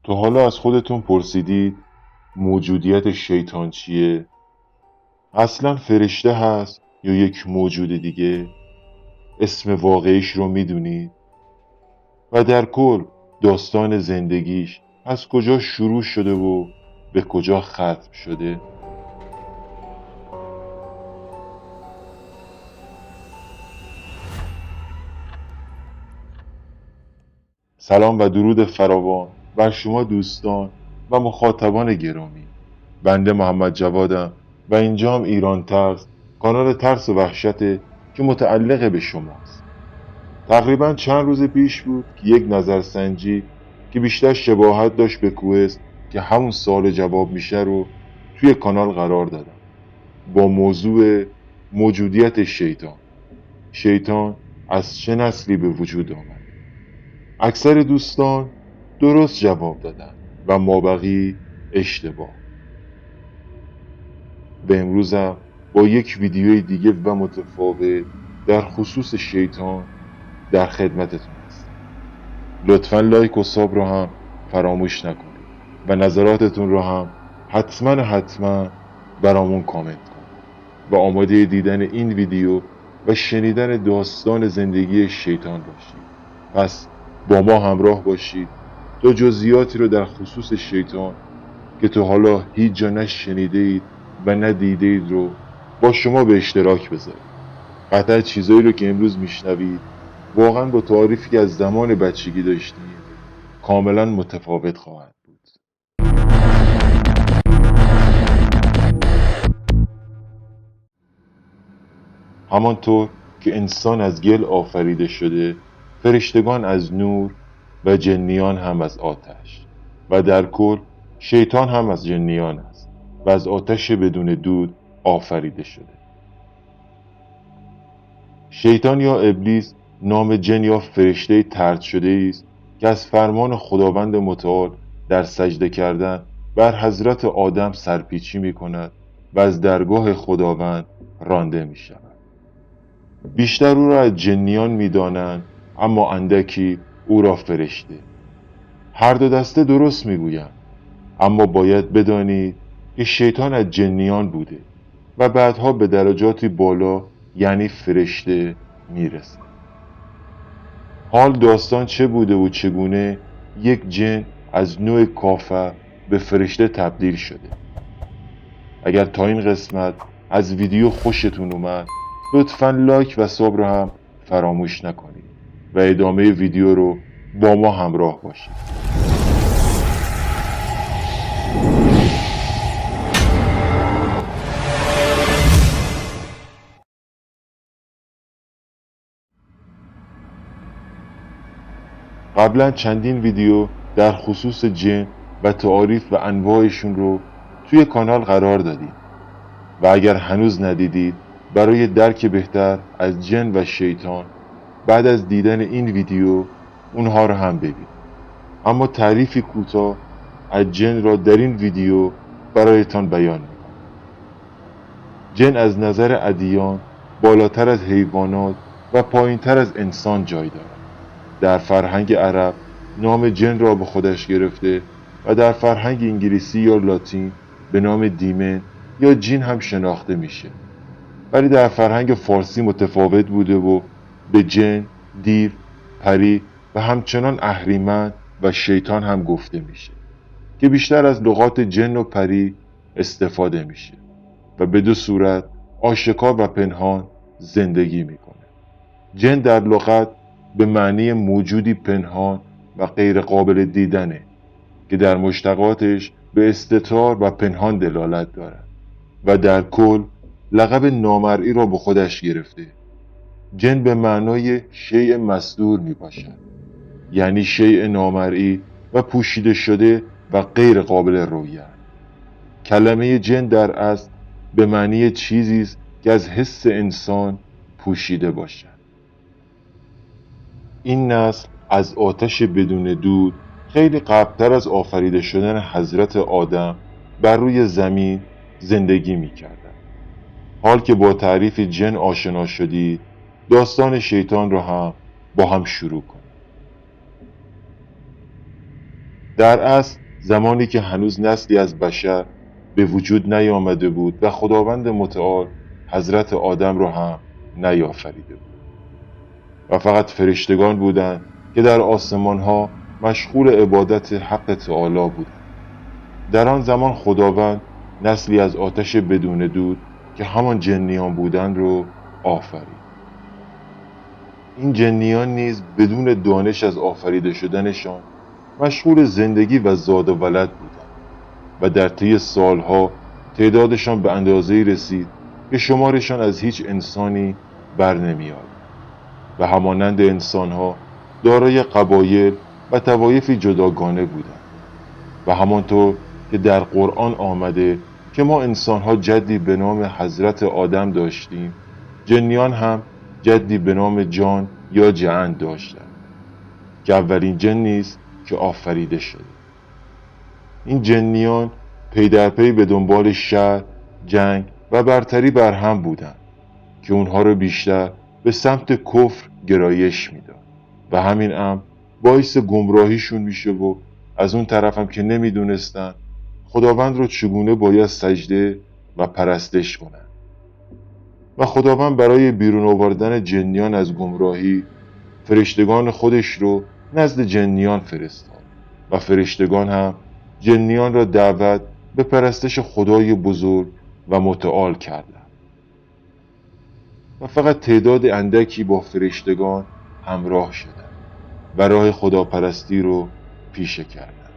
تا حالا از خودتون پرسیدید موجودیت شیطان چیه؟ اصلا فرشته هست یا یک موجود دیگه؟ اسم واقعیش رو میدونید؟ و در کل داستان زندگیش از کجا شروع شده و به کجا ختم شده؟ سلام و درود فراوان بر شما دوستان و مخاطبان گرامی. بنده محمد جوادم و اینجام ایران ترس، کانال ترس و وحشته که متعلق به شماست. تقریبا چند روز پیش بود که یک نظرسنجی که بیشتر شباهت داشت به کوئست که همون سال جواب میشه رو توی کانال قرار دادم با موضوع موجودیت شیطان. شیطان از چه نسلی به وجود آمد؟ اکثر دوستان درست جواب دادن و مابقی اشتباه. به امروزم با یک ویدیوی دیگه و متفاوت در خصوص شیطان در خدمتتون هستم. لطفا لایک و ساب رو هم فراموش نکنید و نظراتتون رو هم حتما برامون کامنت کنید و آماده دیدن این ویدیو و شنیدن داستان زندگی شیطان باشید. پس با ما همراه باشید تا جزئیاتی رو در خصوص شیطان که تا حالا هیچ جا نشنیده اید و ندیده اید رو با شما به اشتراک بذارید. قطعا چیزایی رو که امروز میشنوید واقعا با تعریفی که از زمان بچگی داشتیم کاملا متفاوت خواهد بود. همانطور که انسان از گل آفریده شده، فرشتگان از نور و جنیان هم از آتش و در کل شیطان هم از جنیان است و از آتش بدون دود آفریده شده. شیطان یا ابلیس نام جن یا فرشته طرد شده است که از فرمان خداوند متعال در سجده کردن بر حضرت آدم سرپیچی می کند و از درگاه خداوند رانده می شود. بیشتر او را از جنیان می دانند اما اندکی او را فرشته. هر دو دسته درست می گویند، اما باید بدانید که شیطان از جنیان بوده و بعدها به درجاتی بالا یعنی فرشته می رسد. حال داستان چه بوده و چگونه یک جن از نوع کافر به فرشته تبدیل شده؟ اگر تا این قسمت از ویدیو خوشتون اومد لطفا لایک و ساب رو هم فراموش نکنید و ادامه ویدیو رو با ما همراه باشید. قبلا چندین ویدیو در خصوص جن و تعاریف و انواعشون رو توی کانال قرار دادیم و اگر هنوز ندیدید برای درک بهتر از جن و شیطان بعد از دیدن این ویدیو اونها رو هم ببینید. اما تعریفی کوتاه از جن را در این ویدیو برایتان بیان می‌کنم. جن از نظر ادیان بالاتر از حیوانات و پایینتر از انسان جای دارد. در فرهنگ عرب نام جن را به خودش گرفته و در فرهنگ انگلیسی یا لاتین به نام دیمن یا جین هم شناخته میشه، ولی در فرهنگ فارسی متفاوت بوده و به جن، دیو، پری و همچنان اهریمن و شیطان هم گفته میشه که بیشتر از لغات جن و پری استفاده میشه و به دو صورت آشکار و پنهان زندگی میکنه. جن در لغت به معنی موجودی پنهان و غیر قابل دیدنه که در مشتقاتش به استتار و پنهان دلالت دارد و در کل لقب نامرئی را به خودش گرفته. جن به معنای شیء مستور می باشد، یعنی شیء نامرئی و پوشیده شده و غیر قابل رؤیت. کلمه جن در اصل به معنی چیزی است که از حس انسان پوشیده باشد. این نسل از آتش بدون دود خیلی قبلتر از آفریده شدن حضرت آدم بر روی زمین زندگی می کردن. حال که با تعریف جن آشنا شدید داستان شیطان را هم با هم شروع کنیم. در اصل زمانی که هنوز نسلی از بشر به وجود نیامده بود و خداوند متعال حضرت آدم را هم نیافریده بود و فقط فرشتگان بودند که در آسمان ها مشغول عبادت حق تعالی بودند. در آن زمان خداوند نسلی از آتش بدون دود که همان جنیان بودند رو آفرید. این جنیان نیز بدون دانش از آفریده شدنشان مشغول زندگی و زاد و ولد بودند و در طی سالها تعدادشان به اندازه‌ای رسید که شمارشان از هیچ انسانی بر نمی‌آید و همانند انسانها دارای قبایل و طوایفی جداگانه بودند و همانطور که در قرآن آمده که ما انسانها جدی به نام حضرت آدم داشتیم، جنیان هم جدی به نام جان یا جعن داشتند که اولین جنی است که آفریده شده. این جنیان پی در پی به دنبال شر، جنگ و برتری بر هم بودند که اونها رو بیشتر به سمت کفر گرایش میداد و همین امر باعث گمراهیشون میشه و از اون طرف هم که نمیدونستن خداوند رو چگونه باید سجده و پرستش کنند و خداوند برای بیرون آوردن جنیان از گمراهی فرشتگان خودش رو نزد جنیان فرستاد و فرشتگان هم جنیان را دعوت به پرستش خدای بزرگ و متعال کردند و فقط تعداد اندکی با فرشتگان همراه شدند و راه خداپرستی رو پیشه کردند.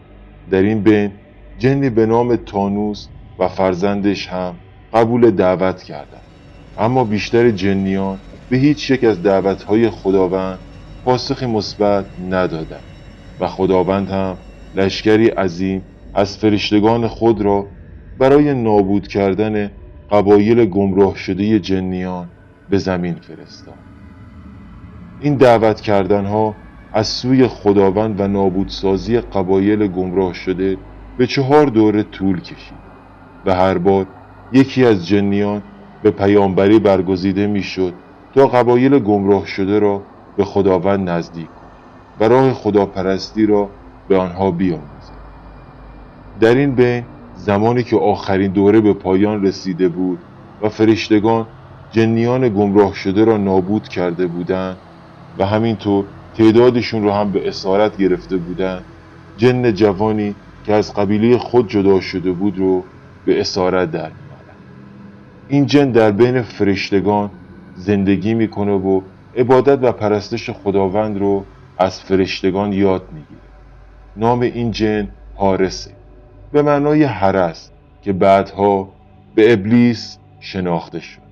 در این بین جنی به نام تانوس و فرزندش هم قبول دعوت کردند، اما بیشتر جنیان به هیچ یک از دعوتهای خداوند پاسخی مثبت ندادند و خداوند هم لشکری عظیم از فرشتگان خود را برای نابود کردن قبایل گمراه شده جنیان به زمین فرستاد. این دعوت کردنها از سوی خداوند و نابودسازی قبایل گمراه شده به 4 دوره طول کشید و هر بار یکی از جنیان به پیامبری برگزیده میشد تا قبایل گمراه شده را به خداوند نزدیک کند و راه خداپرستی را به آنها بیاموزد. در این بین زمانی که آخرین دوره به پایان رسیده بود و فرشتگان جنیان گمراه شده را نابود کرده بودند و همینطور تعدادشون رو هم به اسارت گرفته بودند، جن جوانی که از قبیله خود جدا شده بود رو به اسارت در می‌آورد. این جن در بین فرشتگان زندگی میکنه و عبادت و پرستش خداوند رو از فرشتگان یاد میگیره. نام این جن حارسه، به معنای حرس که بعدها به ابلیس شناخته شد.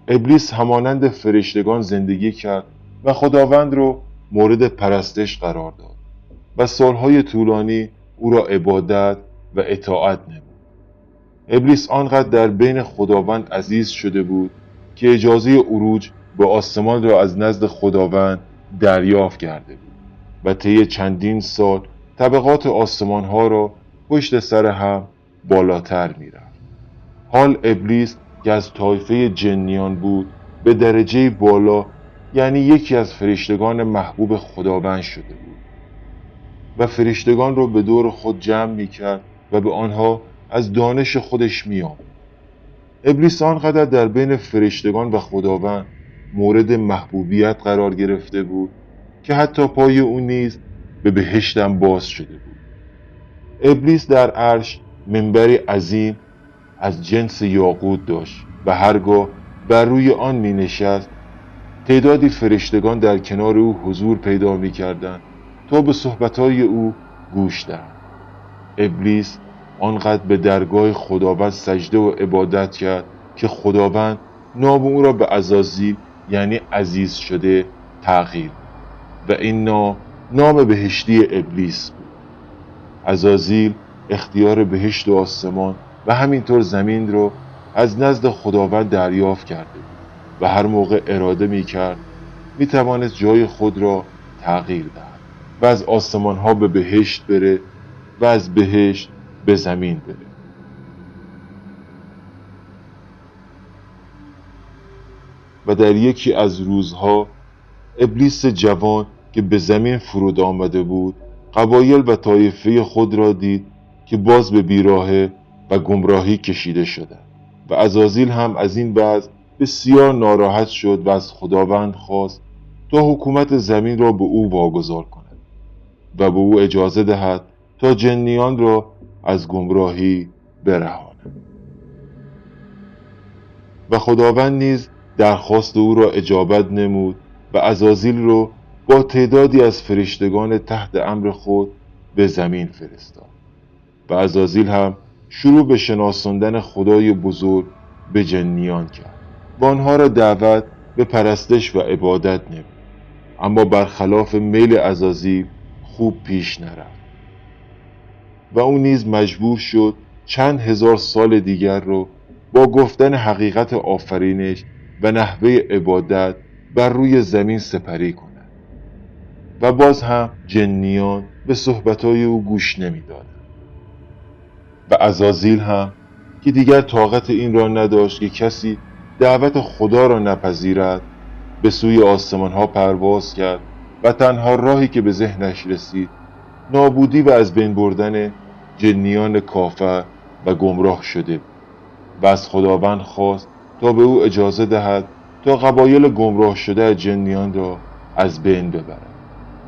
ابلیس همانند فرشتگان زندگی کرد و خداوند رو مورد پرستش قرار داد و سالهای طولانی او را عبادت و اطاعت نمود. ابلیس آنقدر در بین خداوند عزیز شده بود که اجازه عروج به آسمان را از نزد خداوند دریافت کرده بود و طی چندین سال طبقات آسمان ها را پشت سر هم بالاتر می رفت. حال ابلیس که از طایفه جنیان بود به درجه بالا، یعنی یکی از فرشتگان محبوب خداوند شده بود و فرشتگان را به دور خود جمع می کرد و به آنها از دانش خودش می آمد. ابلیس آنقدر در بین فرشتگان و خداوند مورد محبوبیت قرار گرفته بود که حتی پای او نیز به بهشتم باز شده بود. ابلیس در عرش منبری عظیم از جنس یاقوت داشت و هرگاه بر روی آن می نشست تعدادی فرشتگان در کنار او حضور پیدا می کردند تا به صحبتهای او گوش دهند. ابلیس آنقدر به درگاه خداوند سجده و عبادت کرد که خداوند نام او را به عزازیل یعنی عزیز شده تغییر داد و این نام بهشتی ابلیس بود. عزازیل اختیار بهشت و آسمان و همینطور زمین رو از نزد خداوند دریافت کرده بود و هر موقع اراده می کرد می توانست جای خود را تغییر دهد و از آسمان ها به بهشت بره و از بهشت به زمین بره. و در یکی از روزها ابلیس جوان که به زمین فرود آمده بود قبایل و طایفه خود را دید که باز به بیراهه و گمراهی کشیده شده و عزازیل هم از این وضع بسیار ناراحت شد و از خداوند خواست تا حکومت زمین را به او واگذار کند و به او اجازه دهد تا جنیان را از گمراهی برهاند. و خداوند نیز درخواست او را اجابت نمود و عزازیل را با تعدادی از فرشتگان تحت امر خود به زمین فرستاد و عزازیل هم شروع به شناساندن خدای بزرگ به جنیان کرد و آنها را دعوت به پرستش و عبادت نمود، اما برخلاف میل عزازیل خوب پیش نرفت و او نیز مجبور شد چند هزار سال دیگر رو با گفتن حقیقت آفرینش و نحوه عبادت بر روی زمین سپری کند و باز هم جنیان به صحبتهای او گوش نمی‌دادند. و عزازیل هم که دیگر طاقت این را نداشت که کسی دعوت خدا را نپذیرد، به سوی آسمان ها پرواز کرد و تنها راهی که به ذهنش رسید نابودی و از بین بردن جنیان کافر و گمراه شده بود و از خداوند خواست تا به او اجازه دهد تا قبایل گمراه شده از جنیان را از بین ببرد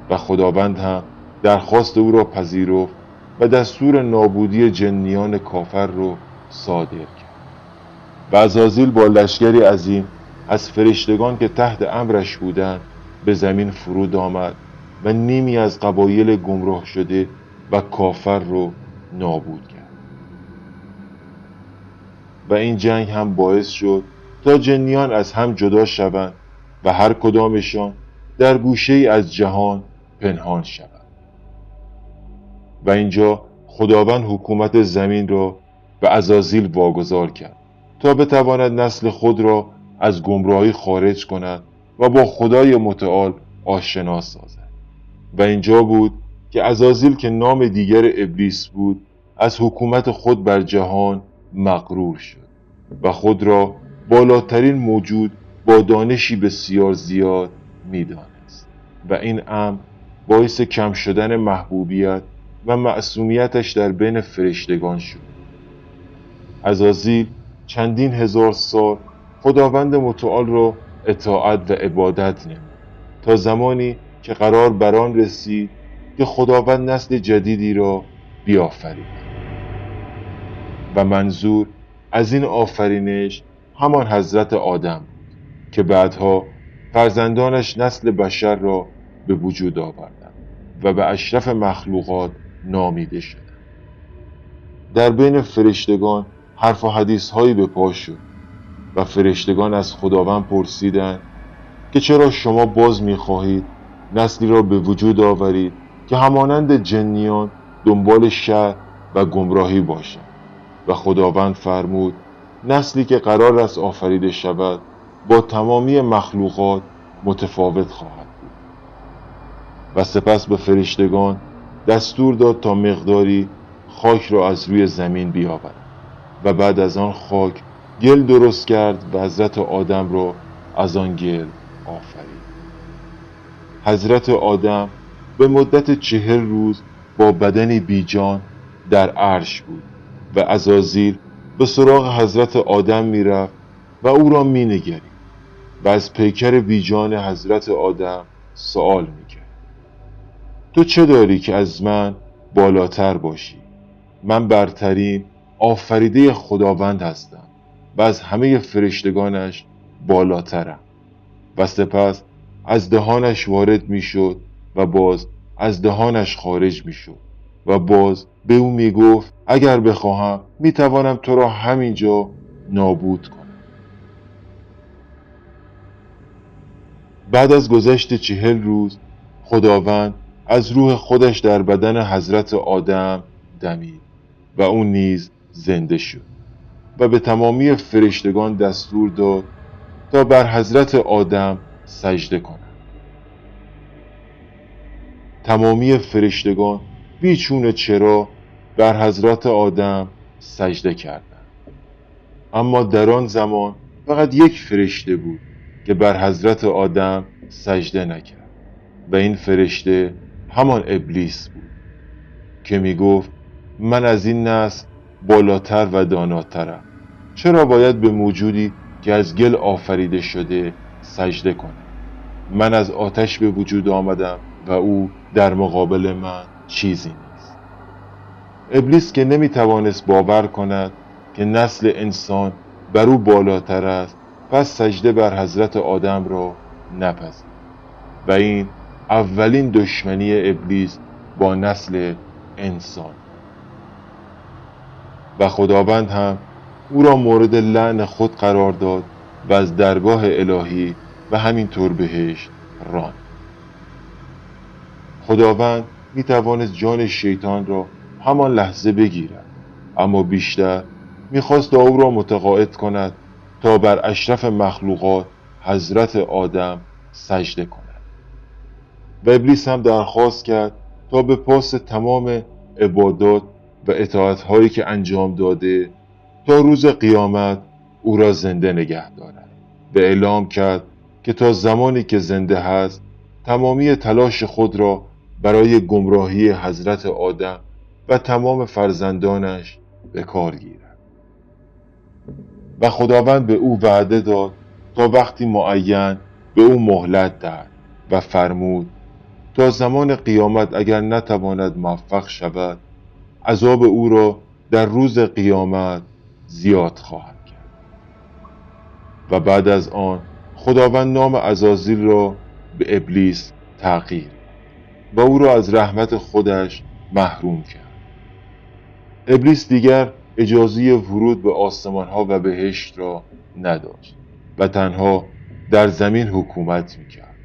و خداوند هم درخواست او را پذیرفت و دستور نابودی جنیان کافر را صادر کرد و عزازیل با لشکری عظیم از فرشتگان که تحت امرش بودند به زمین فرود آمد و نیمی از قبایل گمراه شده و کافر رو نابود کرد و این جنگ هم باعث شد تا جنیان از هم جدا شوند و هر کدامشان در گوشه ای از جهان پنهان شوند و اینجا خداوند حکومت زمین را به عزازیل واگذار کرد تا بتواند نسل خود را از گمراهی خارج کند و با خدای متعال آشنا سازد و اینجا بود که عزازیل که نام دیگر ابلیس بود از حکومت خود بر جهان مغرور شد و خود را بالاترین موجود با دانشی بسیار زیاد می‌دانست و این امر باعث کم شدن محبوبیت و معصومیتش در بین فرشتگان شد. عزازیل چندین هزار سال خداوند متعال را اطاعت و عبادت نمود تا زمانی که قرار بر آن رسید که خداوند نسل جدیدی را بیافریند و منظور از این آفرینش همان حضرت آدم بود که بعدها فرزندانش نسل بشر را به وجود آوردند و به اشرف مخلوقات نامیده شدند. در بین فرشتگان حرف و حدیث هایی به پا شد و فرشتگان از خداوند پرسیدند که چرا شما باز می‌خواهید نسلی را به وجود آورید که همانند جنیان دنبال شر و گمراهی باشند و خداوند فرمود نسلی که قرار است آفریده شود با تمامی مخلوقات متفاوت خواهد بود و سپس به فرشتگان دستور داد تا مقداری خاک را از روی زمین بیاورند و بعد از آن خاک گل درست کرد و حضرت آدم را از آن گل آفرید. حضرت آدم به مدت 40 روز با بدنی بیجان در عرش بود و عزازیل به سراغ حضرت آدم میرفت و او را مینگرید و از پیکر بیجان حضرت آدم سوال میکرد تو چه داری که از من بالاتر باشی؟ من برترین آفریده خداوند هستم و از همه فرشتگانش بالاترم و سپس از دهانش وارد میشد و باز از دهانش خارج میشد و باز به او میگفت اگر بخواهم میتوانم تو را همینجا نابود کنم. بعد از گذشت 40 روز خداوند از روح خودش در بدن حضرت آدم دمید و او نیز زنده شد و به تمامی فرشتگان دستور داد تا بر حضرت آدم سجده کنند. تمامی فرشتگان بیچون چرا بر حضرت آدم سجده کردند، اما در آن زمان فقط یک فرشته بود که بر حضرت آدم سجده نکرد و این فرشته همان ابلیس بود که می گفت من از این نسل بالاتر و داناترم. چرا باید به موجودی که از گل آفریده شده سجده کنم؟ من از آتش به وجود آمدم و او در مقابل من چیزی نیست. ابلیس که نمی توانست باور کند که نسل انسان بر او بالاتر است، پس سجده بر حضرت آدم را نپذیرفت و این اولین دشمنی ابلیس با نسل انسان و خداوند هم او را مورد لعن خود قرار داد و از درگاه الهی و همینطور بهشت راند. خداوند می توانست جان شیطان را همان لحظه بگیرد، اما بیشتر میخواست او را متقاعد کند تا بر اشرف مخلوقات حضرت آدم سجده کند. و ابلیس هم درخواست کرد تا به پاس تمام عبادات و اطاعت‌هایی که انجام داده تا روز قیامت او را زنده نگه دارد و اعلام کرد که تا زمانی که زنده هست تمامی تلاش خود را برای گمراهی حضرت آدم و تمام فرزندانش به کار گیرد. و خداوند به او وعده داد تا وقتی معین به او مهلت دهد و فرمود تا زمان قیامت اگر نتواند موفق شود، عذاب او را در روز قیامت زیاد خواهد کرد. و بعد از آن خداوند نام عزازیل را به ابلیس تغییر و او را از رحمت خودش محروم کرد. ابلیس دیگر اجازه ورود به آسمان ها و بهشت را نداشت و تنها در زمین حکومت میکرد.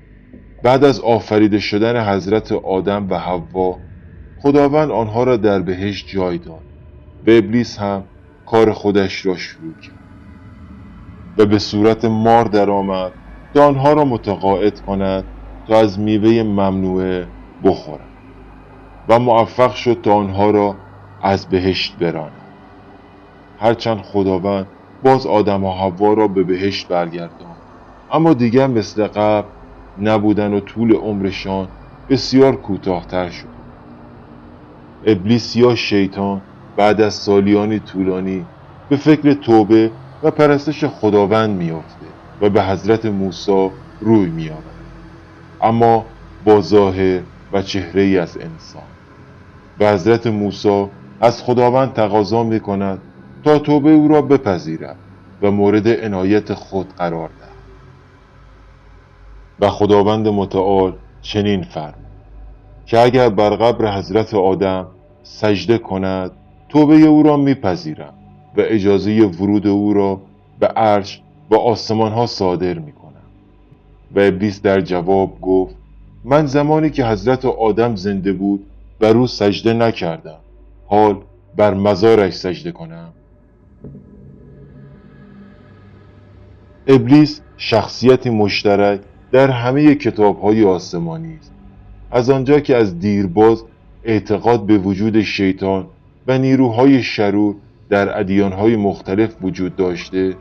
بعد از آفریده شدن حضرت آدم و حوا، خداوند آنها را در بهشت جای داد و ابلیس هم کار خودش را شروع کرد و به صورت مار درآمد تا آنها را متقاعد کند تا از میوه ممنوعه بخورند و موفق شد تا آنها را از بهشت براند. هرچند خداوند باز آدم و حوا را به بهشت برگرداند، اما دیگر مثل قبل نبودن و طول عمرشان بسیار کوتاه‌تر شد. ابلیس یا شیطان بعد از سالیانی طولانی به فکر توبه و پرستش خداوند میافته و به حضرت موسی روی میآورد، اما با ظاهر و چهره ای از انسان. و حضرت موسی از خداوند تقاضا میکند تا توبه او را بپذیرد و مورد عنایت خود قرار دهد. و خداوند متعال چنین فرمود که اگر بر قبر حضرت آدم سجده کند، توبه او را میپذیرم و اجازه ورود او را به عرش و آسمان ها صادر میکنم. و ابلیس در جواب گفت من زمانی که حضرت آدم زنده بود بر او سجده نکردم، حال بر مزارش سجده کنم؟ ابلیس شخصیتی مشترک در همه کتاب‌های آسمانی است. از آنجا که از دیرباز اعتقاد به وجود شیطان و نیروهای شرور در ادیان‌های مختلف وجود داشته،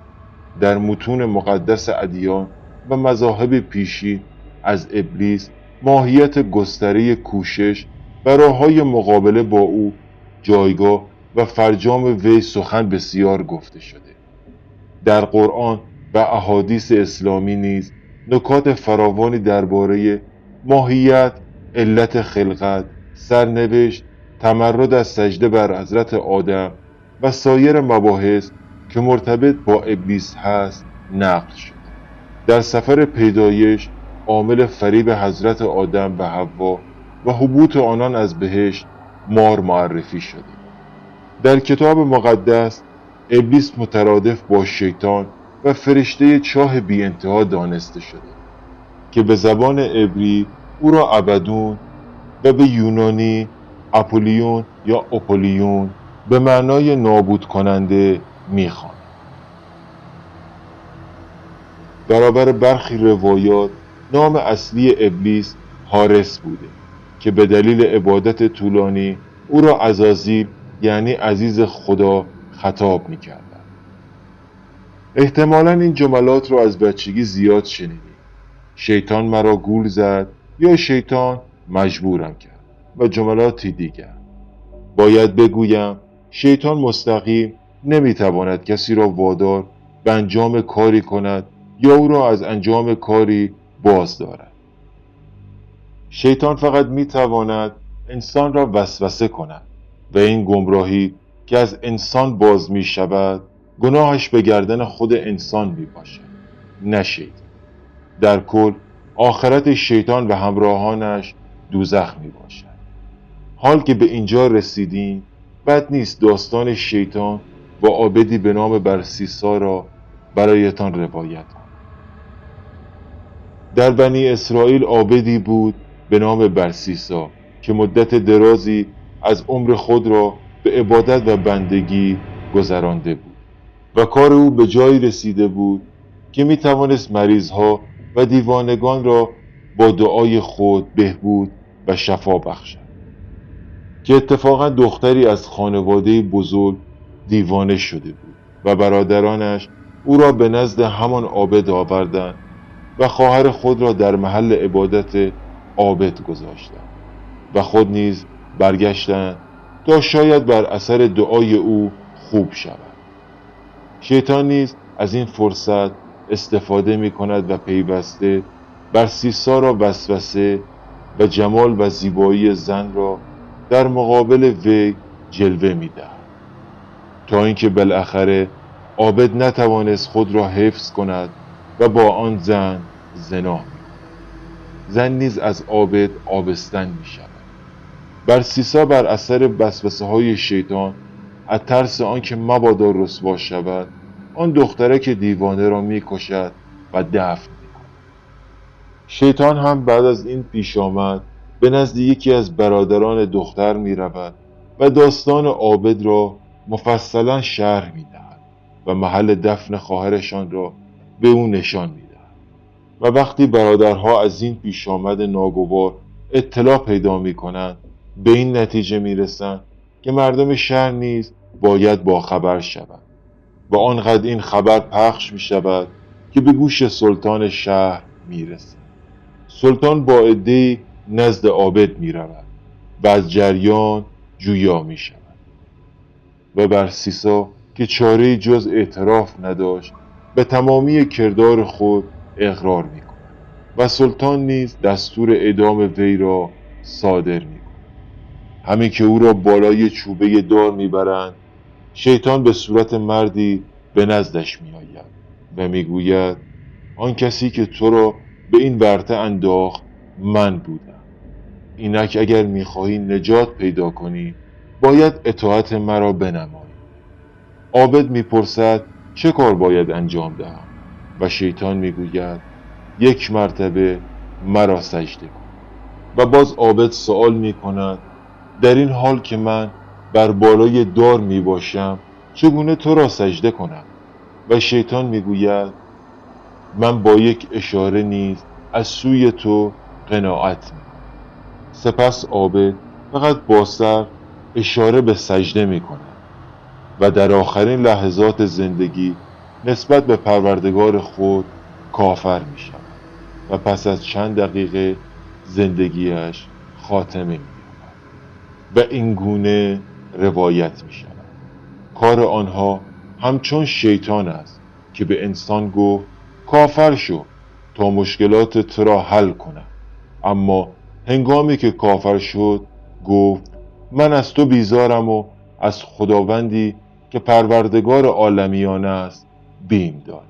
در متون مقدس ادیان و مذاهب پیشین از ابلیس ماهیت گستره کوشش و راه‌های مقابله با او، جایگاه و فرجام وی سخن بسیار گفته شده. در قرآن و احادیث اسلامی نیز نکات فراوانی درباره ماهیت، علت خلقت، سرنوشت، تمرد از سجده بر حضرت آدم و سایر مباحث که مرتبط با ابلیس هست نقل شد. در سفر پیدایش عامل فریب حضرت آدم و حوا و حبوط آنان از بهشت مار معرفی شده. در کتاب مقدس ابلیس مترادف با شیطان و فرشته چاه بی انتها دانسته شده که به زبان عبری او را ابدون و به یونانی اپولیون یا اپولیون به معنای نابود کننده میخوانند. برابر برخی روایات نام اصلی ابلیس حارس بوده که به دلیل عبادت طولانی او را عزازیل یعنی عزیز خدا خطاب میکردند. احتمالاً این جملات را از بچگی زیاد شنیدید. شیطان مرا گول زد یا شیطان مجبورم کرد و جملاتی دیگر. باید بگویم شیطان مستقیم نمیتواند کسی را وادار به انجام کاری کند یا او را از انجام کاری باز دارد. شیطان فقط میتواند انسان را وسوسه کند و این گمراهی که از انسان باز می شود گناهش به گردن خود انسان می باشد، نه شیطان. در کل آخرت شیطان و همراهانش دوزخ می باشد. حال که به اینجا رسیدیم بد نیست داستان شیطان و عابدی به نام برسیسا را برایتان روایت کنم. در بنی اسرائیل عابدی بود به نام برسیسا که مدت درازی از عمر خود را به عبادت و بندگی گذرانده بود و کار او به جایی رسیده بود که می توانست مریضها و دیوانگان را با دعای خود بهبود و شفا بخشد. که اتفاقا دختری از خانواده بزرگ دیوانه شده بود و برادرانش او را به نزد همان عابد آوردند و خواهر خود را در محل عبادت عابد گذاشتند و خود نیز برگشتند تا شاید بر اثر دعای او خوب شود. شیطان نیز از این فرصت استفاده می کند و پیوسته برسیسا را وسوسه و جمال و زیبایی زن را در مقابل وی جلوه می دهد تا اینکه بالاخره عابد نتوانست خود را حفظ کند و با آن زن زنا می کند. زن نیز از عابد آبستن می شود. برسیسا بر اثر وسوسه های شیطان از ترس آنکه مبادا رسوا شود آن دخترک دیوانه را می کشد و دفن می کند. شیطان هم بعد از این پیش آمد به نزد یکی از برادران دختر می رود و داستان عابد را مفصلا شرح می دهد و محل دفن خواهرشان را به او نشان می دهد. و وقتی برادرها از این پیش آمد ناگوار اطلاع پیدا می کنند به این نتیجه می رسند که مردم شهر نیز باید با خبر شوند و آنقدر این خبر پخش می شود که به گوش سلطان شهر می رسد. سلطان با عده‌ای نزد عابد می رود و از جریان جویا می شود و برسیسا که چاره‌ای جز اعتراف نداشت به تمامی کردار خود اقرار می کند و سلطان نیز دستور اعدام وی را صادر می کند. همین که او را بالای چوبه دار می برند شیطان به صورت مردی به نزدش می آید و می گوید آن کسی که تو را به این ورطه انداخت من بودم. اینک اگر می خواهی نجات پیدا کنی باید اطاعت مرا بنمایی. عابد می پرسد چه کار باید انجام دهم و شیطان می گوید یک مرتبه مرا سجده کن و باز عابد سوال می کند در این حال که من بر بالای دار می باشم چگونه تو را سجده کنم و شیطان می گوید من با یک اشاره نیز از سوی تو قناعت می کنم. سپس عابد فقط با سر اشاره به سجده می کند و در آخرین لحظات زندگی نسبت به پروردگار خود کافر می شود و پس از چند دقیقه زندگیش خاتمه می یابد و این گونه روایت می شود کار آنها همچون شیطان است که به انسان گفت کافر شو تا مشکلات تو را حل کنم، اما هنگامی که کافر شد گفت من از تو بیزارم و از خداوندی که پروردگار عالمیان است بیم دارم.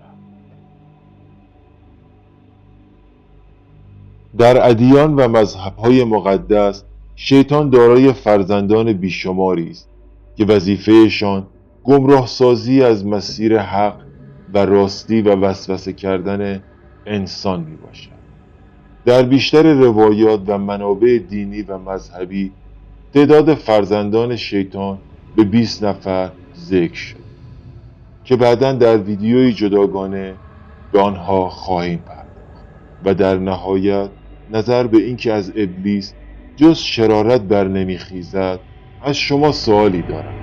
در ادیان و مذهب‌های مقدس شیطان دارای فرزندان بیشماری است که وظیفهشان گمراه سازی از مسیر حق و راستی و وسوسه کردن انسان می باشد. در بیشتر روایات و منابع دینی و مذهبی تعداد فرزندان شیطان به 20 نفر ذکر شد که بعداً در ویدیوی جداگانه به آنها خواهیم پرداخت و در نهایت نظر به اینکه از ابلیس جز شرارت بر نمیخیزد از شما سوالی دارم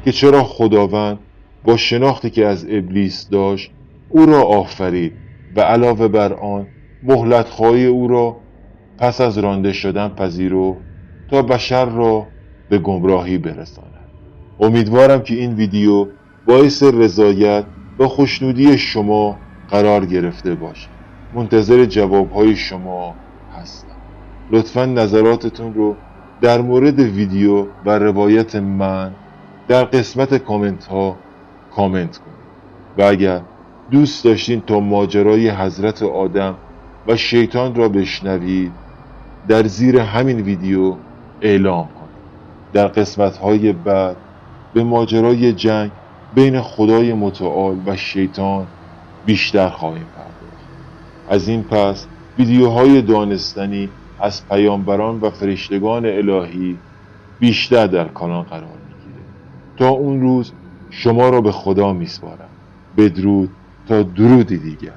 که چرا خداوند با شناختی که از ابلیس داشت او را آفرید و علاوه بر آن مهلت‌خواهی او را پس از رانده شدن پذیرفت تا بشر را به گمراهی برساند. امیدوارم که این ویدیو باعث رضایت و خوشنودی شما قرار گرفته باشه. منتظر جوابهای شما هستم. لطفاً نظراتتون رو در مورد ویدیو و روایت من در قسمت کامنت ها کامنت کنید و اگر دوست داشتین تا ماجرای حضرت آدم و شیطان را بشنوید در زیر همین ویدیو اعلام کنید. در قسمت های بعد به ماجرای جنگ بین خدای متعال و شیطان بیشتر خواهیم پرداخت. از این پس ویدیوهای دانستنی از پیامبران و فرشتگان الهی بیشتر در کانال قرار میگیره. تا اون روز شما را به خدا میسپارم. بدرود تا درودی دیگر.